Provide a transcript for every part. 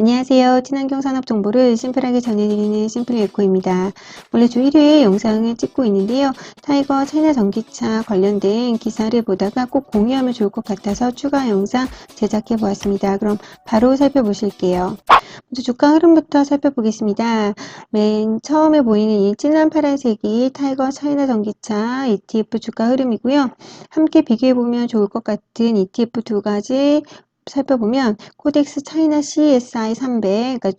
안녕하세요. 친환경 산업 정보를 심플하게 전해드리는 심플에코입니다. 원래 주 1회 영상을 찍고 있는데요. 타이거 차이나 전기차 관련된 기사를 보다가 꼭 공유하면 좋을 것 같아서 추가 영상 제작해 보았습니다. 그럼 바로 살펴보실게요. 먼저 주가 흐름부터 살펴보겠습니다. 맨 처음에 보이는 이 진한 파란색이 타이거 차이나 전기차 ETF 주가 흐름이고요. 함께 비교해보면 좋을 것 같은 ETF 두 가지 살펴보면 코덱스 차이나 CSI 300, 그러니까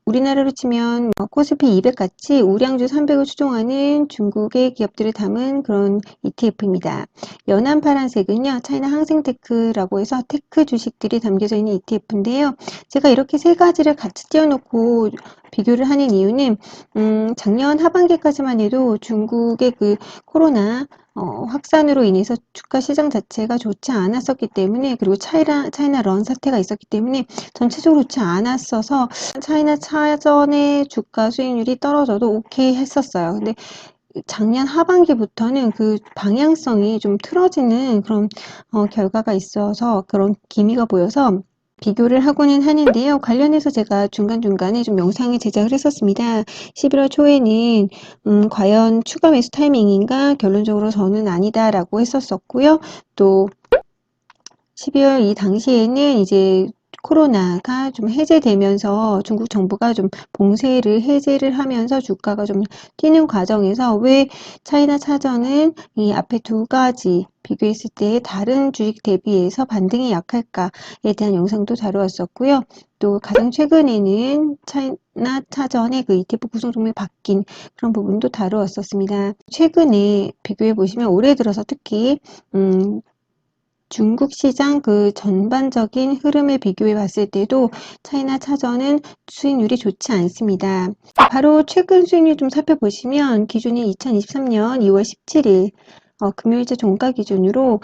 우리나라로 치면 코스피 200 같이 우량주 300을 추종하는 중국의 기업들을 담은 그런 ETF입니다. 연한 파란색은요, 차이나 항생테크라고 해서 테크 주식들이 담겨져 있는 ETF인데요. 제가 이렇게 세 가지를 같이 띄워놓고 비교를 하는 이유는 작년 하반기까지만 해도 중국의 그 코로나 확산으로 인해서 주가 시장 자체가 좋지 않았었기 때문에, 그리고 차이나 런 사태가 있었기 때문에 전체적으로 좋지 않았어서 차이나 차전의 주가 수익률이 떨어져도 오케이 했었어요. 근데 작년 하반기부터는 그 방향성이 좀 틀어지는 그런 결과가 있어서, 그런 기미가 보여서 비교를 하고는 하는데요. 관련해서 제가 중간중간에 좀 영상을 제작을 했었습니다. 11월 초에는 과연 추가 매수 타이밍인가? 결론적으로 저는 아니다라고 했었었고요. 또 12월 이 당시에는 이제 코로나가 좀 해제되면서 중국 정부가 좀 봉쇄를 해제를 하면서 주가가 좀 뛰는 과정에서 왜 차이나 차전은 이 앞에 두 가지 비교했을 때 다른 주식 대비해서 반등이 약할까에 대한 영상도 다루었었고요. 또 가장 최근에는 차이나 차전의 그 ETF 구성 종목이 바뀐 그런 부분도 다루었었습니다. 최근에 비교해 보시면 올해 들어서 특히 중국 시장 그 전반적인 흐름을 비교해 봤을 때도 차이나 차전은 수익률이 좋지 않습니다. 바로 최근 수익률 좀 살펴보시면 기준이 2023년 2월 17일 금요일자 종가 기준으로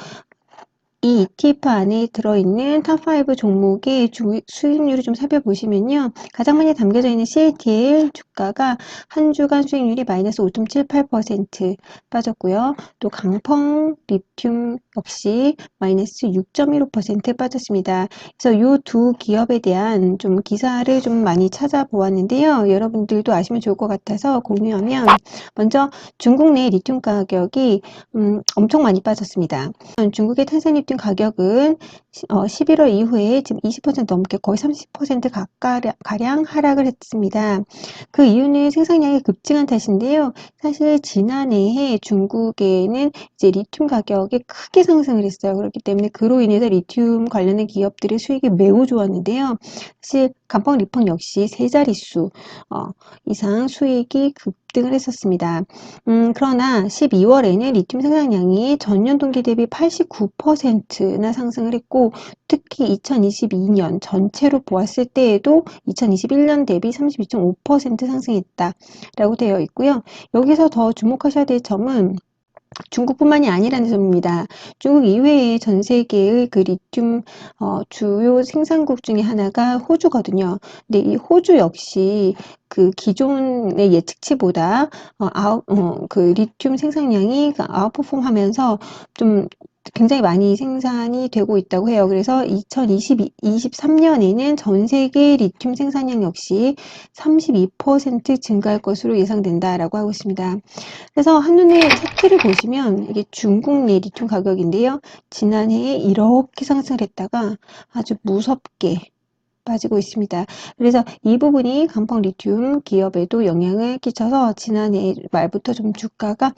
이 ETF 안에 들어있는 탑5 종목의 수익률을 좀 살펴보시면요. 가장 많이 담겨져 있는 CATL 주가가 한 주간 수익률이 마이너스 5.78% 빠졌고요. 또 강펑 리튬 역시 마이너스 6.15% 빠졌습니다. 그래서 이 두 기업에 대한 좀 기사를 좀 많이 찾아보았는데요. 여러분들도 아시면 좋을 것 같아서 공유하면, 먼저 중국 내 리튬 가격이 엄청 많이 빠졌습니다. 중국의 탄산 리튬 가격은 11월 이후에 지금 20% 넘게 거의 30% 가량 하락을 했습니다. 그 이유는 생산량이 급증한 탓인데요. 사실 지난해에 중국에는 이제 리튬 가격이 크게 상승을 했어요. 그렇기 때문에 그로 인해서 리튬 관련된 기업들의 수익이 매우 좋았는데요. 사실 간펑 리펑 역시 세 자릿수 이상 수익이 급등을 했었습니다. 그러나 12월에는 리튬 생산량이 전년 동기 대비 89%나 상승을 했고, 특히 2022년 전체로 보았을 때에도 2021년 대비 32.5% 상승했다라고 되어 있고요. 여기서 더 주목하셔야 될 점은 중국뿐만이 아니라는 점입니다. 중국 이외에 전 세계의 그 리튬 주요 생산국 중에 하나가 호주거든요. 근데 이 호주 역시 그 기존의 예측치보다 그 리튬 생산량이 아웃퍼폼 하면서 좀 굉장히 많이 생산이 되고 있다고 해요. 그래서 2023년에는 전 세계 리튬 생산량 역시 32% 증가할 것으로 예상된다라고 하고 있습니다. 그래서 한눈에 차트를 보시면 이게 중국 내 리튬 가격인데요. 지난해에 이렇게 상승을 했다가 아주 무섭게 빠지고 있습니다. 그래서 이 부분이 간펑 리튬 기업에도 영향을 끼쳐서 지난해 말부터 좀 주가가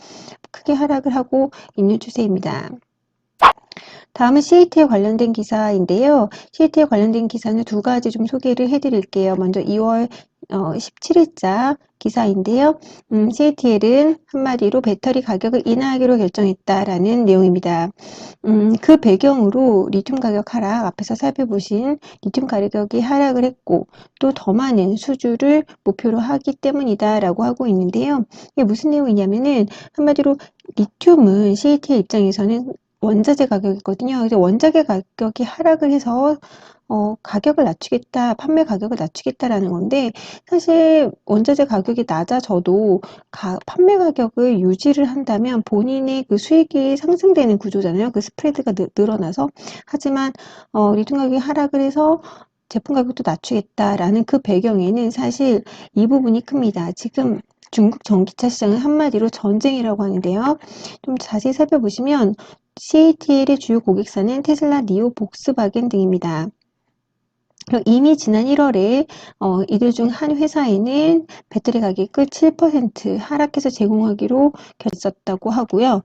크게 하락을 하고 있는 추세입니다. 다음은 CAT에 관련된 기사인데요. CAT에 관련된 기사는 두 가지 좀 소개를 해드릴게요. 먼저 2월 17일자 기사인데요. CATL은 한마디로 배터리 가격을 인하하기로 결정했다라는 내용입니다. 그 배경으로 리튬 가격 하락, 앞에서 살펴보신 리튬 가격이 하락을 했고, 또 더 많은 수주를 목표로 하기 때문이다라고 하고 있는데요. 이게 무슨 내용이냐면은, 한마디로 리튬은 CATL 입장에서는 원자재 가격이거든요. 그래서 원자재 가격이 하락을 해서 가격을 낮추겠다, 판매 가격을 낮추겠다라는 건데, 사실 원자재 가격이 낮아져도 판매 가격을 유지를 한다면 본인의 그 수익이 상승되는 구조잖아요. 그 스프레드가 늘어나서. 하지만 리튬 가격이 하락을 해서 제품 가격도 낮추겠다라는 그 배경에는 사실 이 부분이 큽니다. 지금 중국 전기차 시장은 한마디로 전쟁이라고 하는데요. 좀 자세히 살펴보시면 CATL의 주요 고객사는 테슬라, 니오, 복스바겐 등입니다. 이미 지난 1월에 이들 중 한 회사에는 배터리 가격을 7% 하락해서 제공하기로 결정했었다고 하고요.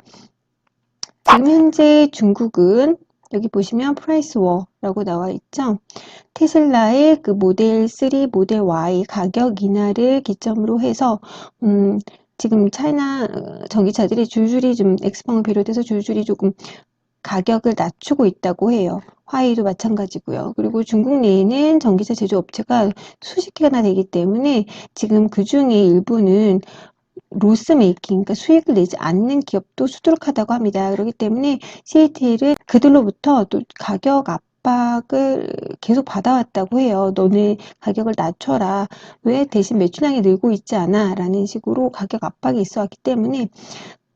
지금 현재 중국은 여기 보시면 프라이스 워라고 나와 있죠. 테슬라의 그 모델 3, 모델 Y 가격 인하를 기점으로 해서 지금 차이나 전기차들이 줄줄이 좀 엑스방을 비롯해서 줄줄이 조금 가격을 낮추고 있다고 해요. 화웨이도 마찬가지고요. 그리고 중국 내에는 전기차 제조업체가 수십 개나 되기 때문에 지금 그 중에 일부는 로스 메이킹, 그러니까 수익을 내지 않는 기업도 수두룩하다고 합니다. 그렇기 때문에 CATL은 그들로부터 또 가격 압박을 계속 받아왔다고 해요. 너네 가격을 낮춰라. 왜 대신 매출량이 늘고 있지 않아? 라는 식으로 가격 압박이 있어 왔기 때문에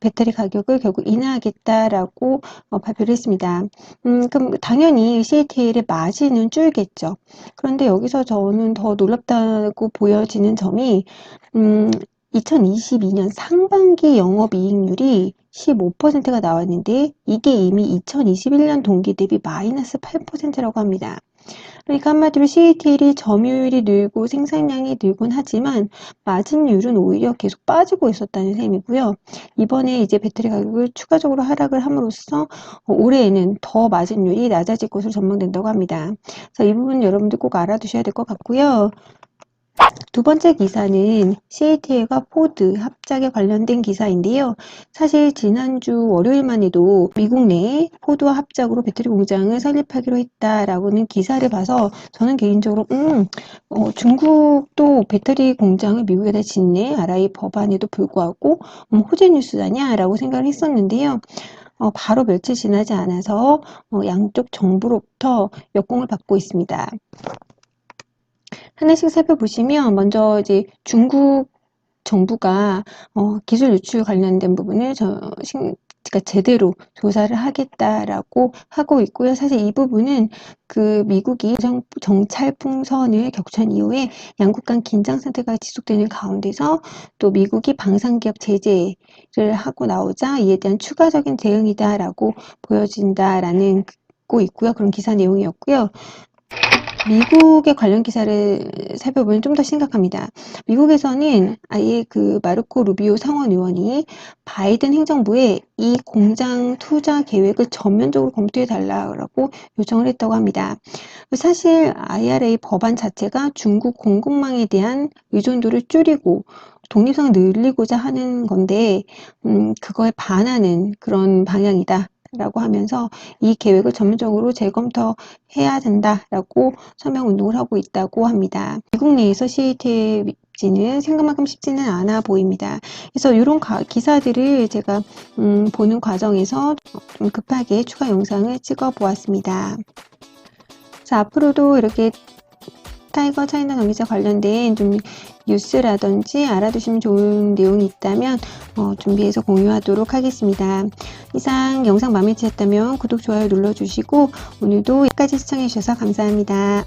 배터리 가격을 결국 인하하겠다라고 발표를 했습니다. 그럼 당연히 CATL의 마진은 줄겠죠. 그런데 여기서 저는 더 놀랍다고 보여지는 점이 2022년 상반기 영업이익률이 15%가 나왔는데 이게 이미 2021년 동기 대비 마이너스 8%라고 합니다. 그러니까 한마디로 CATL이 점유율이 늘고 생산량이 늘곤 하지만 마진율은 오히려 계속 빠지고 있었다는 셈이고요. 이번에 이제 배터리 가격을 추가적으로 하락을 함으로써 올해에는 더 마진율이 낮아질 것으로 전망된다고 합니다. 그래서 이 부분 여러분들 꼭 알아두셔야 될 것 같고요. 두 번째 기사는 CATL과 포드 합작에 관련된 기사인데요. 사실 지난주 월요일만 해도 미국 내에 포드와 합작으로 배터리 공장을 설립하기로 했다라고는 기사를 봐서 저는 개인적으로 중국도 배터리 공장을 미국에다 짓네, RI 법안에도 불구하고 호재 뉴스다냐 라고 생각을 했었는데요. 바로 며칠 지나지 않아서 양쪽 정부로부터 역공을 받고 있습니다. 하나씩 살펴보시면 먼저 이제 중국 정부가 기술 유출 관련된 부분을 그러니까 제대로 조사를 하겠다라고 하고 있고요. 사실 이 부분은 그 미국이 정찰풍선을 격추한 이후에 양국 간 긴장 상태가 지속되는 가운데서 또 미국이 방산기업 제재를 하고 나오자 이에 대한 추가적인 대응이다라고 보여진다라는 고 있고요. 그런 기사 내용이었고요. 미국의 관련 기사를 살펴보면 좀 더 심각합니다. 미국에서는 아예 그 마르코 루비오 상원 의원이 바이든 행정부에 이 공장 투자 계획을 전면적으로 검토해 달라고 요청을 했다고 합니다. 사실 IRA 법안 자체가 중국 공급망에 대한 의존도를 줄이고 독립성을 늘리고자 하는 건데 그거에 반하는 그런 방향이다. 라고 하면서 이 계획을 전면적으로 재검토해야 된다라고 서명 운동을 하고 있다고 합니다. 미국 내에서 CATL는 생각만큼 쉽지는 않아 보입니다. 그래서 이런 기사들을 제가 보는 과정에서 좀 급하게 추가 영상을 찍어 보았습니다. 자, 앞으로도 이렇게 타이거 차이나 전기차 관련된 좀 뉴스라든지 알아두시면 좋은 내용이 있다면 준비해서 공유하도록 하겠습니다. 이상 영상 마음에 드셨다면 구독, 좋아요 눌러주시고 오늘도 여기까지 시청해주셔서 감사합니다.